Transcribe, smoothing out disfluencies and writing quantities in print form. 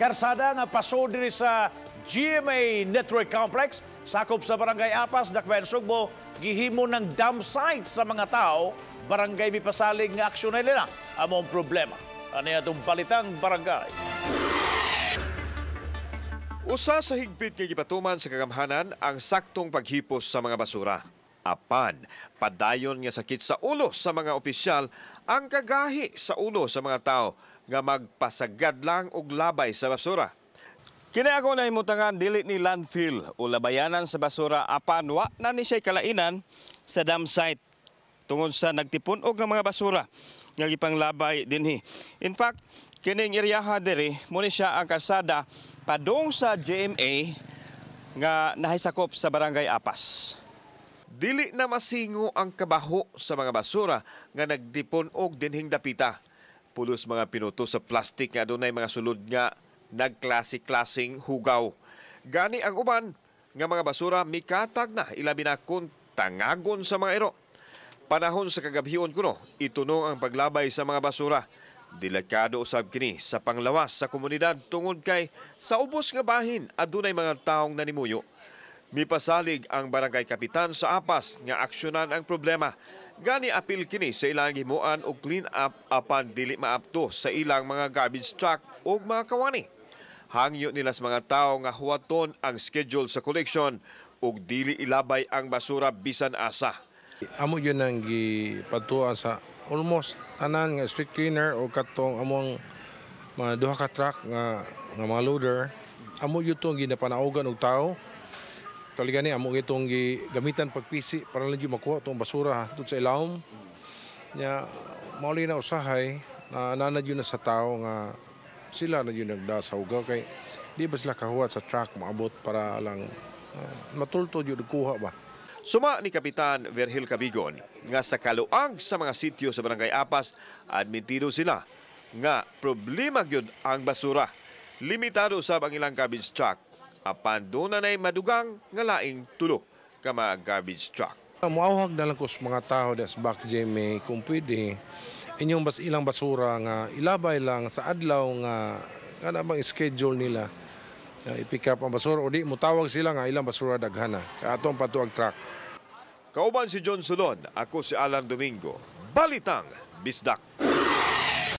Karsada nga paso diri sa GMA Network Complex, sakop sa Barangay Apas, Dakbayan, Sugbo, gihimo ng dump site sa mga tao, barangay mipasalig nga aksyon nila among problema. Ano itong balitang barangay? Usa sa higpit nga gipatuman sa kagamhanan ang saktong paghipos sa mga basura. Apan, padayon nga sakit sa ulo sa mga opisyal ang kagahi sa ulo sa mga tao nga magpasagad lang og labay sa basura. Kini ako na imutangan dili ni landfill o labayanan sa basura apan wa na ni siya kalainan sa dam site tungod sa nagtipon og ng mga basura nga gipanglabay dinhi. In fact, kining eryaha diri mo ni siya ang kalsada padung sa GMA nga nahisakop sa Barangay Apas. Dili na masingo ang kabaho sa mga basura nga nagdipon og dinhing dapita. Pulos mga pinuto sa plastik nga adunay mga sulod nga nagklase-klaseng hugaw. Gani ang uban nga mga basura mikatag na ilabi na kung tangagon sa mga ero. Panahon sa kagabhion kuno, itunong ang paglabay sa mga basura. Delikado usab kini sa panglawas sa komunidad tungod kay sa ubos nga bahin adunay mga taong nanimuyo. Mipasalig ang barangay kapitan sa Apas nga aksyonan ang problema. Gani apil kini sa ilang himuan og clean up apan dili maapto sa ilang mga garbage truck o mga kawani. Hangyo nila sa mga tao nga huwaton ang schedule sa collection ug dili ilabay ang basura bisan asa. Amo yun ang gipatuan sa almost tanan nga street cleaner o katong among mga duha ka truck nga mga loader. Amo yun itong ginapanaugan og tao. Talaga ni amo itong gamitan pagpisi para lang yung makuha itong basura doon sa ilawom. Nya mauli na usahay nanad yun na sa tao nga sila na yun nagdasaw kay di ba sila kahuwat sa truck maabot para lang matultod yun kuha ba. Suma ni Kapitan Virgil Cabigon nga sa kaluag sa mga sityo sa Barangay Apas, admitido sila nga problema gyud ang basura. Limitado sab ang ilang garbage truck. Apan doon na madugang nga laing tulo ka mga garbage truck. Muawhag na lang ko sa mga tao des back GMA kung pwede inyong ilang basura nga ilabay lang sa adlaw nga kana bang schedule nila. I-pick up ang basura o di mutawag sila nga ilang basura daghana. Atong patuag truck. Kauban si John Sulon, ako si Alan Domingo. Balitang Bisdak.